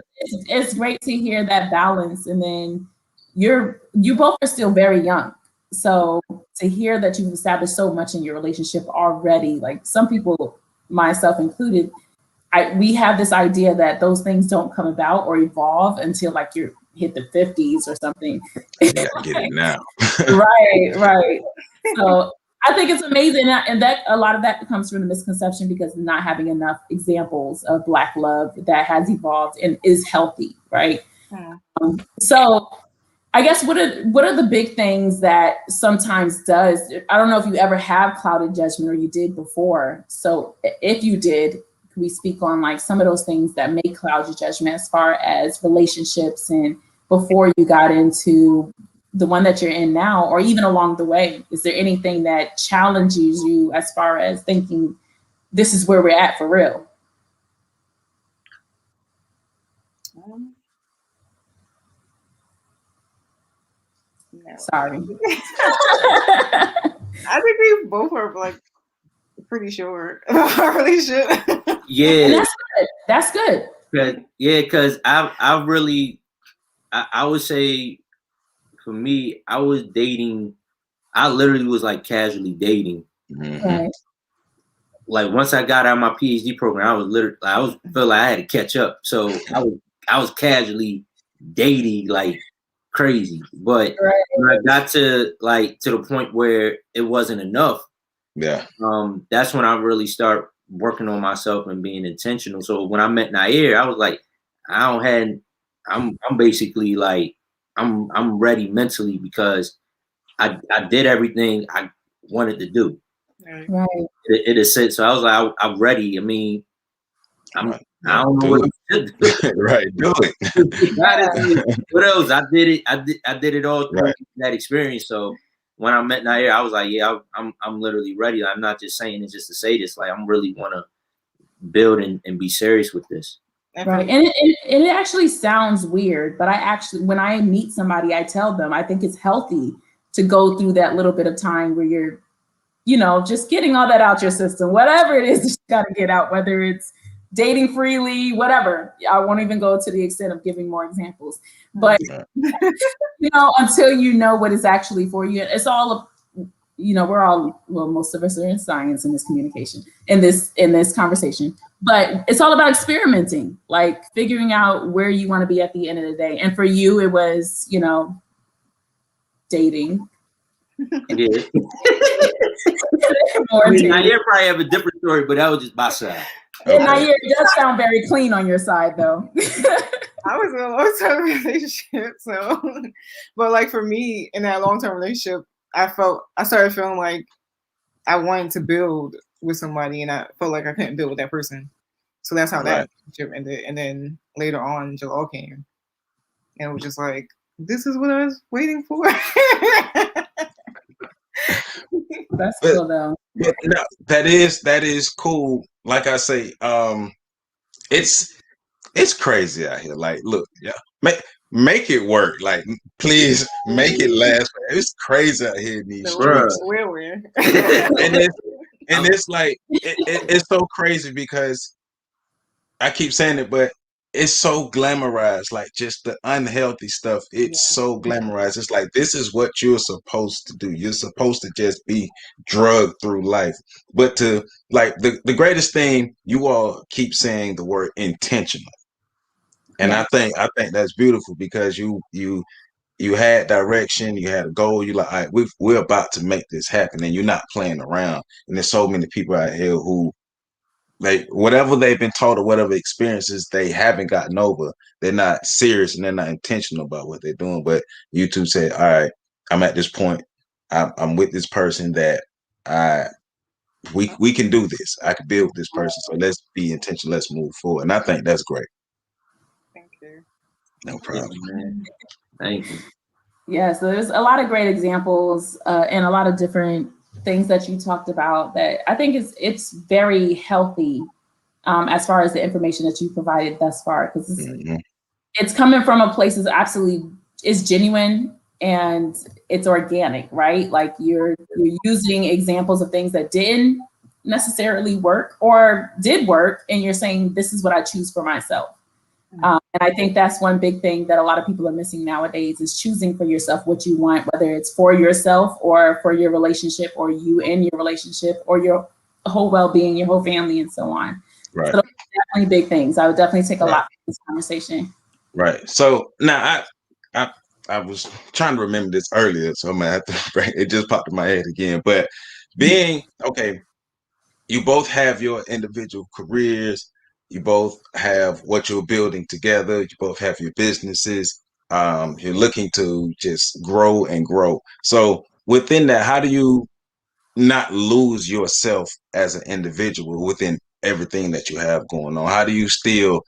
it's great to hear that balance. And then you both are still very young. So to hear that you've established so much in your relationship already, like some people, myself included, we have this idea that those things don't come about or evolve until like you hit the 50s or something. You gotta get it now. Right. So I think it's amazing, and that a lot of that comes from the misconception because of not having enough examples of Black love that has evolved and is healthy, right? So I guess what are the big things that sometimes does, I don't know if you ever have clouded judgment or you did before. So if you did, can we speak on like some of those things that may cloud your judgment as far as relationships and before you got into the one that you're in now, or even along the way? Is there anything that challenges you as far as thinking this is where we're at for real? No. Sorry. I think we both are like pretty sure about our relationship. Yeah, and that's good. Because I really, I would say, for me, I was dating. I literally was like casually dating. Right. Like once I got out of my PhD program, I felt like I had to catch up. So I was casually dating like crazy. But when I got to the point where it wasn't enough, that's when I really start working on myself and being intentional. So when I met Nyheir, I was like, I'm basically like I'm ready mentally because I did everything I wanted to do. Right. It is said. So I was like, I'm ready. I mean, I don't know what to do. Right, do it. What else? I did it. I did it all through that experience. So when I met Nyheir, I was like, yeah, I'm literally ready. I'm not just saying it just to say this. Like, I'm really want to build and be serious with this. Right. And it actually sounds weird, but when I meet somebody, I tell them I think it's healthy to go through that little bit of time where you're, just getting all that out your system, whatever it is that you got to get out, whether it's dating freely, whatever. I won't even go to the extent of giving more examples, but until you know what is actually for you, it's all, we're all, well, most of us are in science in this communication, in this conversation, but it's all about experimenting, like figuring out where you want to be at the end of the day. And for you, it was, dating. Yeah. Nyheir probably have a different story, but that was just my side. Okay. Nyheir does sound very clean on your side, though. I was in a long-term relationship, so, but like for me in that long-term relationship, I started feeling like I wanted to build with somebody, and I felt like I couldn't build with that person. So that's how that relationship ended. And then later on, Jalaal came, and it was just like, this is what I was waiting for. That's cool though. But no, that is cool. Like I say, it's crazy out here. Like, look, make it work. Like, please make it last. It's crazy out here in these streets. Where? and it's like it's so crazy because I keep saying it, but it's so glamorized, like just the unhealthy stuff. It's so glamorized. It's like, this is what you're supposed to do. You're supposed to just be drugged through life. But to like the greatest thing, you all keep saying the word intentional. And I think that's beautiful because you had direction, you had a goal. You're like, all right, we're about to make this happen, and you're not playing around. And there's so many people out here who, like, whatever they've been taught or whatever experiences they haven't gotten over, they're not serious and they're not intentional about what they're doing. But you two said, all right, I'm at this point. I'm with this person that we can do this. I can build with this person. So let's be intentional. Let's move forward. And I think that's great. Thank you. No problem. Man. Thank you. Yeah, so there's a lot of great examples and a lot of different things that you talked about that I think it's very healthy as far as the information that you provided thus far, because it's coming from a place that's absolutely is genuine and it's organic, right? Like you're using examples of things that didn't necessarily work or did work, and you're saying this is what I choose for myself. And I think that's one big thing that a lot of people are missing nowadays is choosing for yourself what you want, whether it's for yourself or for your relationship or you and your relationship or your whole well-being, your whole family, and so on. Right. So definitely big things. I would definitely take a lot from this conversation. Right. So now I was trying to remember this earlier, so I'm gonna have to bring it. Just popped in my head again. But being okay, you both have your individual careers. You both have what you're building together. You both have your businesses. You're looking to just grow and grow. So within that, how do you not lose yourself as an individual within everything that you have going on? How do you still Ooh,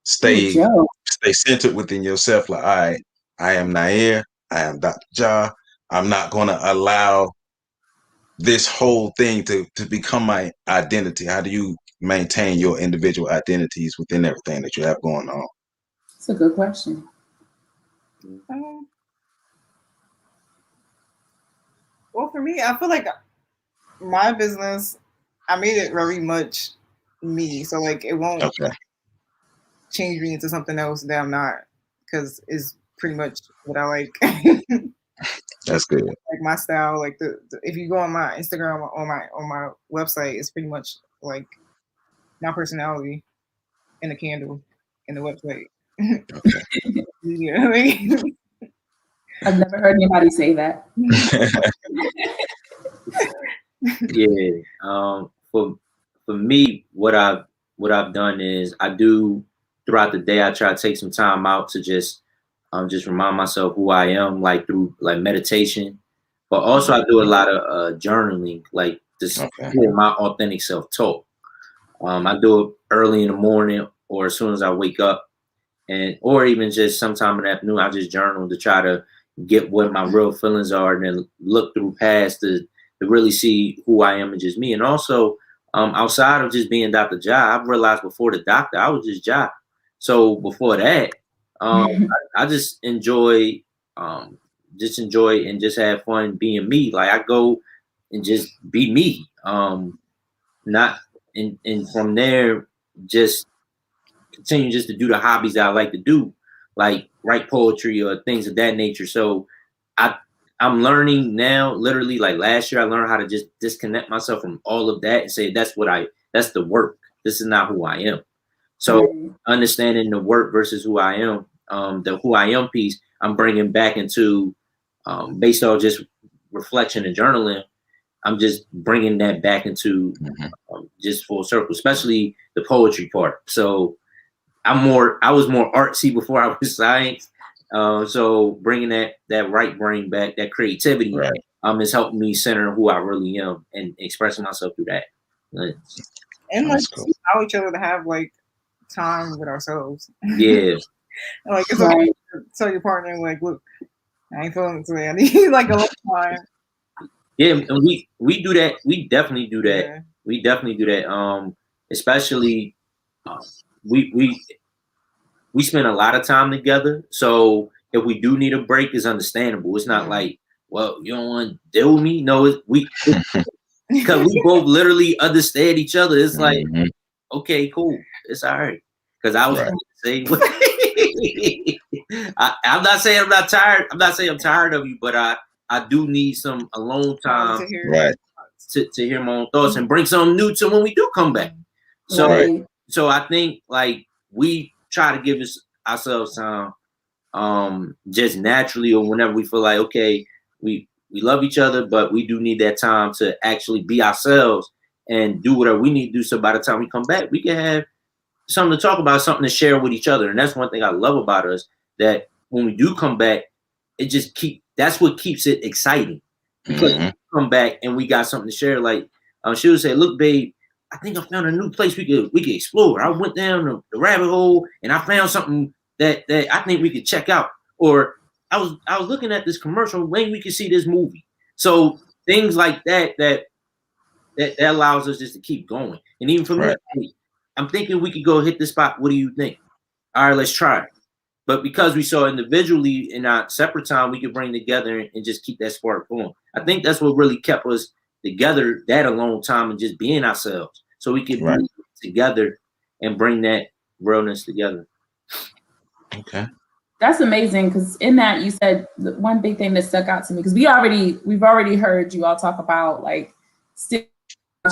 stay Joe. centered within yourself? Like, all right, I am Nyheir, I am Dr. Ja. I'm not going to allow this whole thing to become my identity. How do you maintain your individual identities within everything that you have going on? That's a good question. Well, for me, I feel like my business, I made it very much me. So like it won't change me into something else that I'm not, because it's pretty much what I like. That's good. Like my style, like the if you go on my Instagram or on my website, it's pretty much like my personality and the candle and the website. Okay. Yeah. I've never heard anybody say that. Yeah. For me, what I've done is I do throughout the day. I try to take some time out to just remind myself who I am, like through like meditation, but also I do a lot of journaling, like just hear my authentic self talk. I do it early in the morning or as soon as I wake up, and or even just sometime in the afternoon. I just journal to try to get what my real feelings are, and then look through past to really see who I am and just me. And also, outside of just being Dr. Ja, I've realized before the doctor, I was just Ja. So before that, I just enjoy and just have fun being me. Like I go and just be me. Not and from there, just continue just to do the hobbies that I like to do, like write poetry or things of that nature. So I'm learning now, literally like last year, I learned how to just disconnect myself from all of that and say, that's the work. This is not who I am. So understanding the work versus who I am, the who I am piece, I'm bringing back into, based on just reflection and journaling, I'm just bringing that back into just full circle, especially the poetry part. So I was more artsy before I was science. So bringing that right brain back, that creativity, is helping me center who I really am and expressing myself through that. And like allow each other to have like time with ourselves. Yeah. Like it's okay to tell your partner, like, look, I ain't feeling it today. I need like a little time. Yeah, and we do that. We definitely do that. Yeah. We definitely do that. Especially we spend a lot of time together. So if we do need a break, it's understandable. It's not like, well, you don't want to deal with me. No, because we both literally understand each other. It's like, okay, cool, it's all right. Because I was saying, I'm not saying I'm not tired. I'm not saying I'm tired of you, but I do need some alone time to hear my own thoughts and bring something new to when we do come back. So so I think like we try to give ourselves time, just naturally, or whenever we feel like, okay, we love each other, but we do need that time to actually be ourselves and do whatever we need to do. So by the time we come back, we can have something to talk about, something to share with each other. And that's one thing I love about us, that when we do come back, that's what keeps it exciting. Because we come back and we got something to share. Like she would say, look, babe, I think I found a new place we could explore. I went down the rabbit hole and I found something that I think we could check out. Or I was looking at this commercial, maybe we could see this movie. So things like that allows us just to keep going. And even for me, I'm thinking we could go hit this spot. What do you think? All right, let's try it. But because we saw individually in our separate time, we could bring together and just keep that spark going. I think that's what really kept us together that alone time and just being ourselves. So we could be together and bring that realness together. Okay. That's amazing, because in that you said the one big thing that stuck out to me, because we've already heard you all talk about like still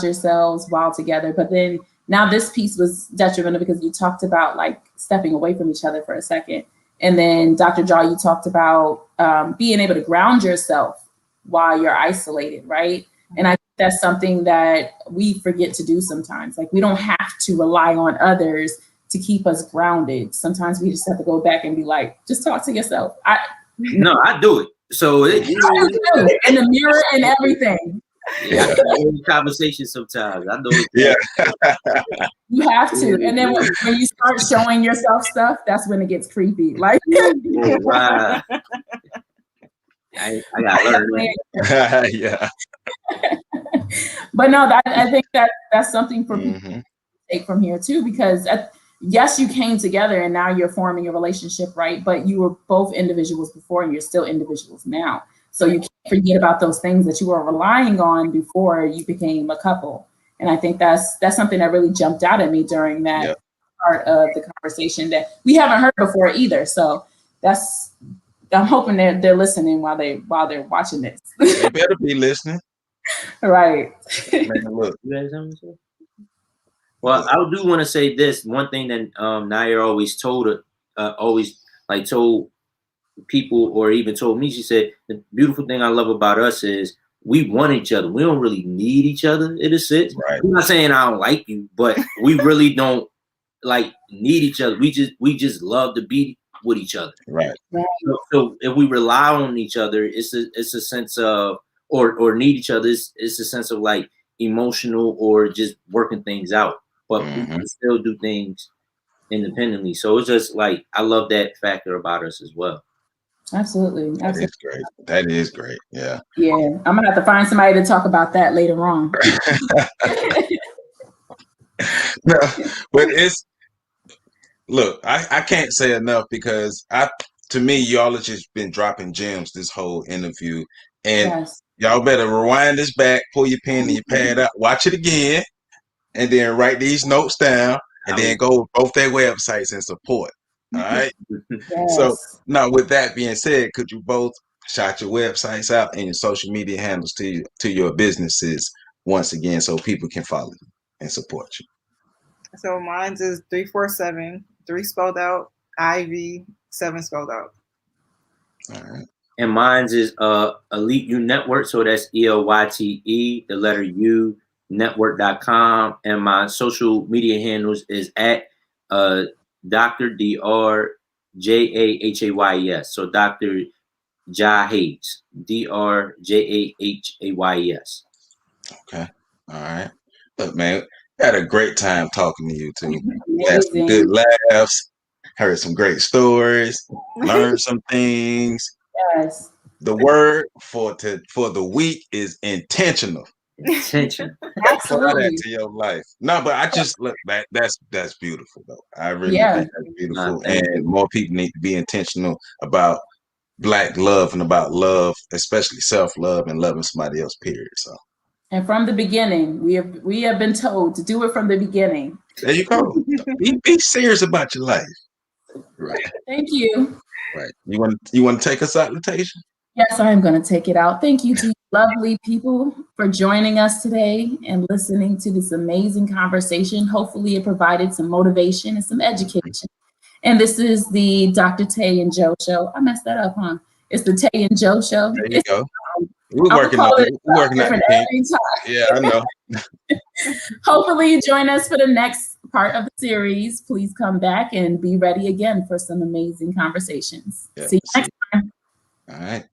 yourselves while together, but then now this piece was detrimental because you talked about like stepping away from each other for a second. And then Dr. Ja, you talked about being able to ground yourself while you're isolated, right? And I think that's something that we forget to do sometimes. Like we don't have to rely on others to keep us grounded. Sometimes we just have to go back and be like, just talk to yourself. No, I do it. So I do too, in the mirror and everything. Yeah, conversation sometimes. I know. Yeah. You have to. And then when you start showing yourself stuff, that's when it gets creepy. Like, Oh, wow. I gotta learn that. Yeah. But no, I think that's something for people to take from here too, because yes, you came together and now you're forming a relationship, right? But you were both individuals before and you're still individuals now. So you can't forget about those things that you were relying on before you became a couple. And I think that's something that really jumped out at me during that part of the conversation that we haven't heard before either. So I'm hoping they're listening while they're watching this. They better be listening. Right. Man, look. Well, I do want to say this one thing that Nyheir always told people, or even told me. She said the beautiful thing I love about us is we want each other. We don't really need each other in a sense. Right. I'm not saying I don't like you, but we really don't like need each other. We just love to be with each other. Right. So if we rely on each other, it's a sense of or need each other. It's a sense of like emotional or just working things out. But we can still do things independently. So it's just like I love that factor about us as well. Absolutely. That is great. That is great. Yeah. Yeah. I'm gonna have to find somebody to talk about that later on. No, but look, I can't say enough because to me, y'all have just been dropping gems this whole interview. And y'all better rewind this back, pull your pen and your pad out, watch it again, and then write these notes down, and then go both their websites and support. All right. So now, with that being said, could you both shout your websites out and your social media handles to your businesses once again, so people can follow you and support you? So mine's is 347, 3 spelled out, IV, 7 spelled out. All right. And mine's is Elite U Network. So that's ELYTE, the letter U, network.com. And my social media handles is at Dr. DrJahays. So Dr. Jalaal Hayes, DrJahays. Okay. All right. Look, man, had a great time talking to you too. Had some good laughs, heard some great stories, learned some things. Yes. The word for the week is intentional. Intentional. Apply that to your life. No, but I just look back. That's beautiful though. I really think that's beautiful, and more people need to be intentional about Black love and about love, especially self-love and loving somebody else. Period. So. And from the beginning, we have been told to do it from the beginning. There you go. Be serious about your life. Right. Thank you. Right. You want to take us out, Latasha? Yes, I am going to take it out. Thank you to you lovely people for joining us today and listening to this amazing conversation. Hopefully it provided some motivation and some education. And this is the Dr. Tay and Joe show. I messed that up, huh? It's the Tay and Joe show. There you go. We're working on it. We're working on it. Yeah, I know. Hopefully you join us for the next part of the series. Please come back and be ready again for some amazing conversations. See you next time. All right.